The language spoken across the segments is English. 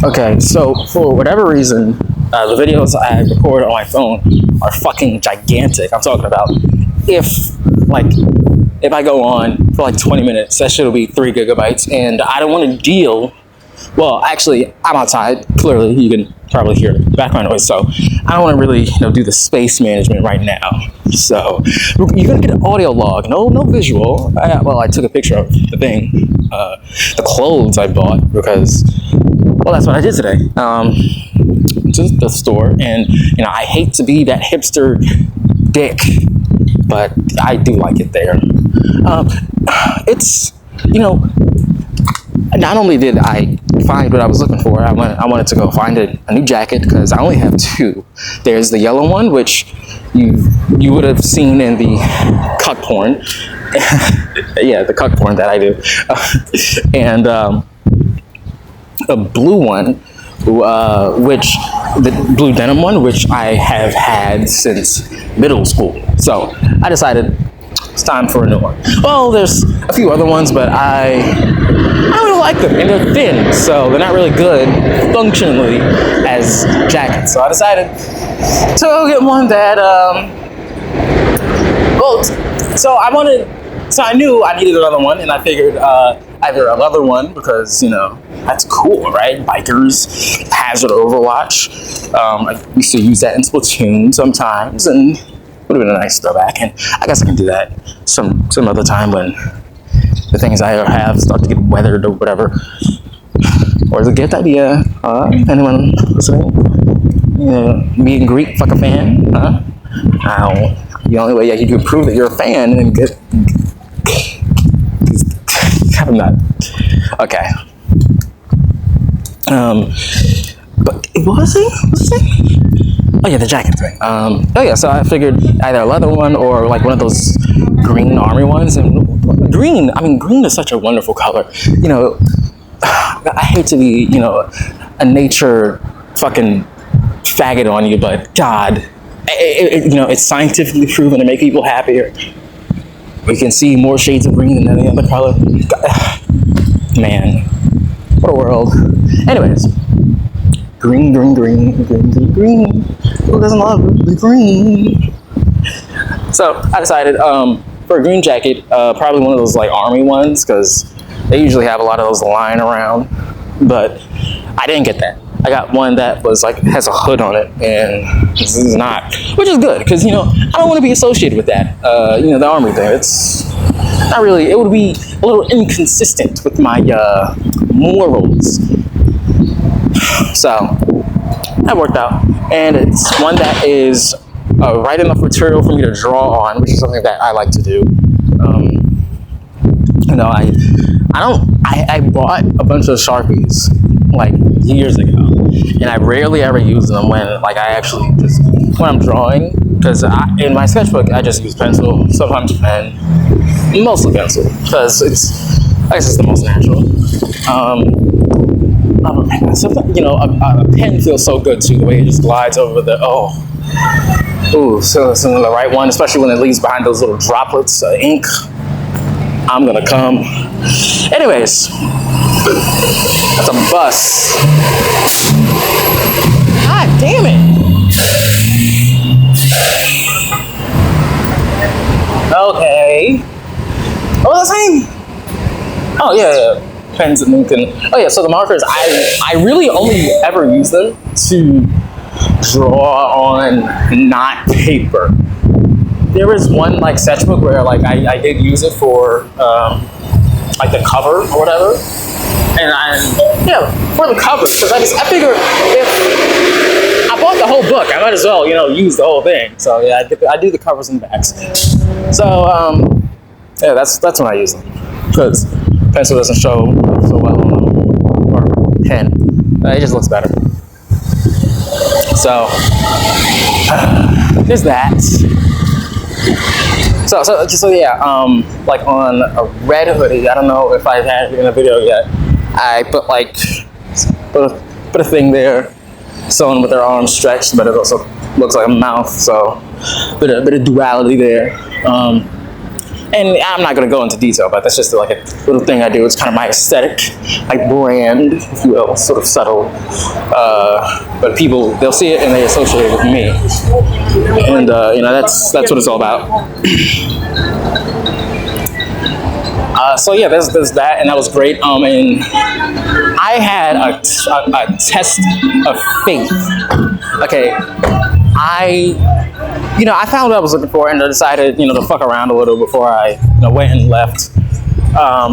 Okay, so for whatever reason, the videos I record on my phone are fucking gigantic. I'm talking about if like if I go on for like 20 minutes, that shit will be 3 gigabytes, and I don't want to deal. Well, actually, I'm outside. Clearly, you can probably hear background noise, so I don't want to really, do the space management right now. So you're gonna get an audio log, no visual. I took a picture of the thing, the clothes I bought because, well, that's what I did today. To the store, and I hate to be that hipster dick, but I do like it there. It's not only did I find what I was looking for, I wanted to go find a new jacket because I only have two. There's the yellow one, which you would have seen in the cuck porn. Yeah, the cuck porn that I do. And a blue one, which the blue denim one, which I have had since middle school. So I decided it's time for a new one. Well, there's a few other ones, but I don't really like them, and they're thin, so they're not really good functionally as jackets. So I decided to go get one that, so I knew I needed another one, and I figured either a leather one, because, that's cool, right? Bikers, Hazard Overwatch. I used to use that in Splatoon sometimes, and would have been a nice throwback, and I guess I can do that some other time when the things I have start to get weathered or whatever. Or is it a gift idea? Anyone listening? Meet and greet, fuck a fan? Huh? The only way you can prove that you're a fan and get. I'm not. Okay. But was it? Oh yeah, the jacket thing. So I figured either a leather one or like one of those green army ones. And green is such a wonderful color. I hate to be, a nature fucking faggot on you, but God, it's scientifically proven to make people happier. We can see more shades of green than any other color. God, man, what a world. Anyways. Green. Who doesn't love the green? So I decided for a green jacket, probably one of those like army ones, because they usually have a lot of those lying around. But I didn't get that. I got one that was like has a hood on it, and this is not, which is good because I don't want to be associated with that. The army thing. It's not really. It would be a little inconsistent with my morals. So that worked out, and it's one that is right enough material for me to draw on, which is something that I like to do. I bought a bunch of Sharpies like years ago, and I rarely ever use them when I'm drawing, because in my sketchbook I just use pencil, sometimes pen, mostly pencil, because I guess it's the most natural. A pen feels so good too, the way it just glides over the, so the right one, especially when it leaves behind those little droplets of ink. I'm gonna come. Anyways, that's a bus. God damn it. Okay. What was I saying? Oh, yeah. Pens and ink and so the markers, I really only ever use them to draw on not paper. There was one like sketchbook where like I did use it for like the cover or whatever, and for the cover, because I figure if I bought the whole book, I might as well use the whole thing. So yeah, I do the covers and backs. So that's when I use them, because pencil doesn't show so well on them, or pen. It just looks better. So there's that. So yeah, like on a red hoodie, I don't know if I've had it in a video yet. I put a thing there, someone with their arms stretched, but it also looks like a mouth. So bit of duality there. And I'm not going to go into detail, but that's just like a little thing I do. It's kind of my aesthetic, like brand, if you will, sort of subtle. But people, they'll see it and they associate it with me. And that's what it's all about. So yeah, there's that, and that was great. And I had a test of faith. Okay, I found what I was looking for, and I decided, to fuck around a little before I, went and left. I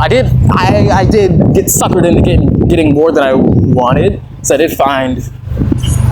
did get suckered into getting more than I wanted. So I did find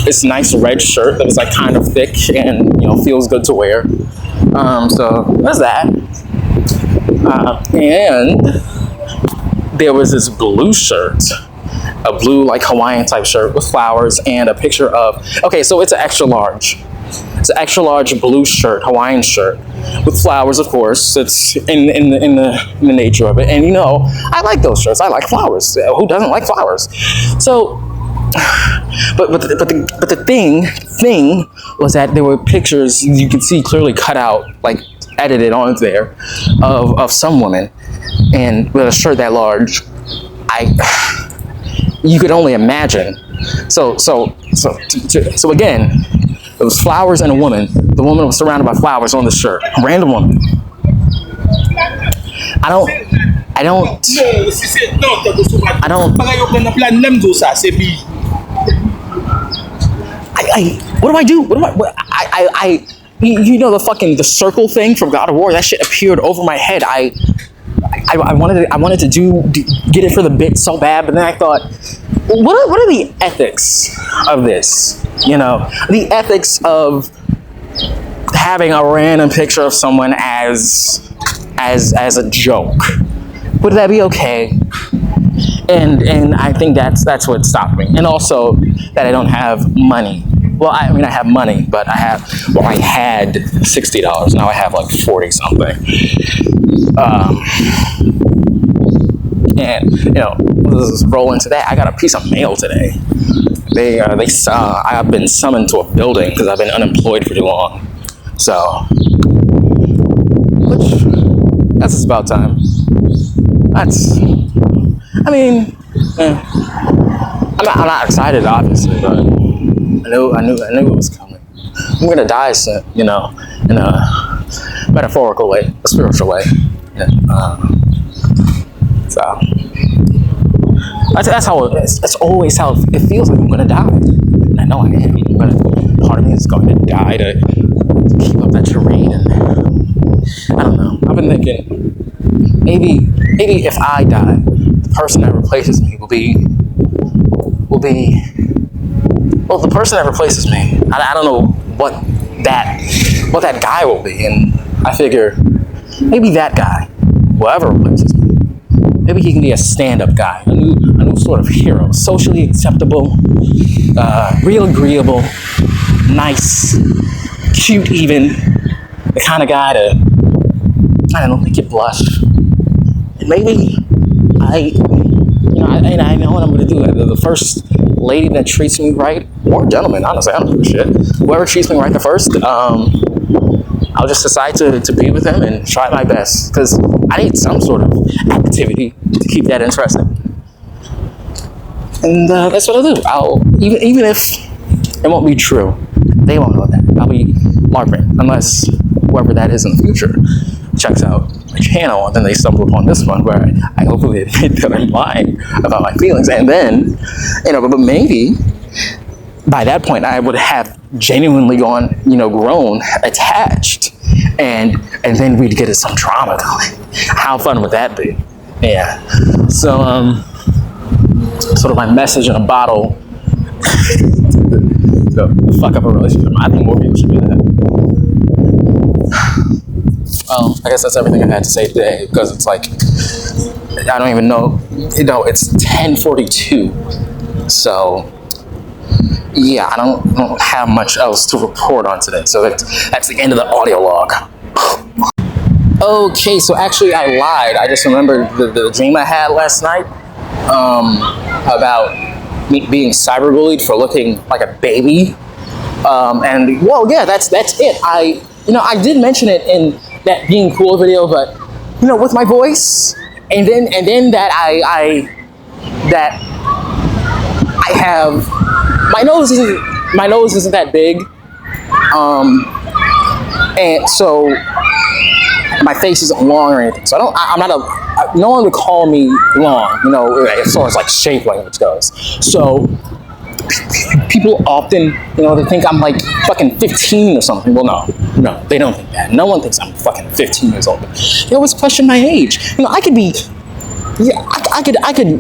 this nice red shirt that was like kind of thick and feels good to wear. So there's that. And there was this blue shirt, a blue like Hawaiian type shirt with flowers and a picture of. Okay, so it's an extra large. It's an extra large blue shirt, Hawaiian shirt, with flowers, of course. It's in the nature of it, and I like those shirts. I like flowers. Who doesn't like flowers? So, but the thing was that there were pictures you could see clearly cut out, like edited on there, of some woman, and with a shirt that large, you could only imagine. So again. It was flowers and a woman. The woman was surrounded by flowers on the shirt. A random woman. I don't. What do I do? The circle thing from God of War. That shit appeared over my head. I wanted to get it for the bit so bad, but then I thought, what are the ethics of this? The ethics of having a random picture of someone as a joke. Would that be okay? And I think that's what stopped me. And also that I don't have money. Well, I have money, but I had $60. Now I have like 40 something. And let's roll into that. I got a piece of mail today. I've been summoned to a building because I've been unemployed for too long. So, that's about time. I'm not excited, obviously, but I knew it was coming. I'm gonna die soon, in a metaphorical way, a spiritual way. So. That's always how it feels like I'm gonna die. And I know I am. Part of me is going to die to keep up that terrain. And I don't know. I've been thinking maybe if I die, the person that replaces me will be the person that replaces me. I don't know what that guy will be, and I figure maybe that guy, whoever replaces me. Maybe he can be a stand-up guy, a new sort of hero, socially acceptable, real agreeable, nice, cute even, the kind of guy to, make you blush. And maybe I know what I'm going to do. The first lady that treats me right, or gentleman, honestly, I don't give a shit. Whoever treats me right the first, I'll just decide to be with him and try my best, because I need some sort of activity to keep that interesting. And that's what I'll do. Even if it won't be true, they won't know that. I'll be LARPing, unless whoever that is in the future checks out my channel, and then they stumble upon this one where I hopefully admit that I'm lying about my feelings, and then, but maybe by that point I would have genuinely grown attached, and then we'd get some drama going. How fun would that be? Yeah. So sort of my message in a bottle. So fuck up a relationship. I think more people should do that. Well, I guess that's everything I had to say today, because it's like, I don't even know, it's 10:42. So yeah, I don't have much else to report on today. So that's the end of the audio log. Okay, so actually I lied. I just remembered the dream I had last night about me being cyberbullied for looking like a baby. And well, yeah, that's it. I did mention it in that being cool video, but with my voice, and then that that I have my nose isn't that big, and so my face isn't long or anything. So no one would call me long, as far as like shape language goes. So people often, they think I'm like fucking 15 or something. Well, no, they don't think that. No one thinks I'm fucking 15 years old. They always question my age. I could be, yeah, I could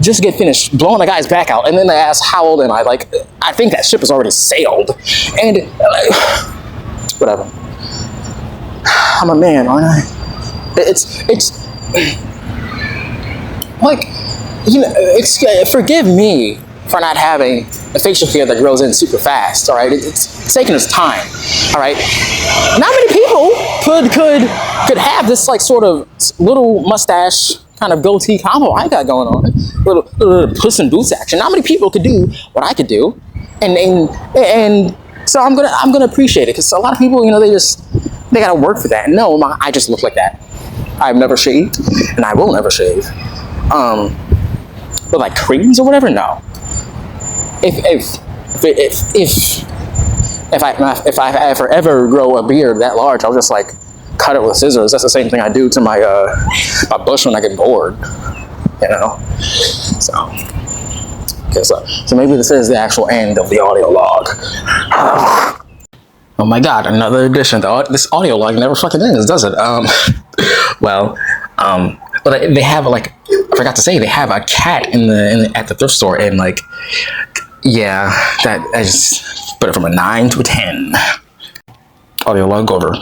just get finished blowing a guy's back out, and then they ask how old am I? Like, I think that ship has already sailed, and whatever. I'm a man, aren't I? It's like, forgive me for not having a facial hair that grows in super fast. All right, it's taking its time. All right, not many people could have this like sort of little mustache kind of goatee combo I got going on, little Puss in Boots action. Not many people could do what I could do, and so I'm gonna appreciate it, because a lot of people, they gotta work for that. No, I just look like that. I've never shaved, and I will never shave. But like creams or whatever, no. If I ever grow a beard that large, I'll just like cut it with scissors. That's the same thing I do to my bush when I get bored, So maybe this is the actual end of the audio log. Oh my god, another edition. This audio log never fucking ends, does it? But they have I forgot to say, they have a cat at the thrift store, and yeah, that I just put it from a 9 to a 10. Audio log over.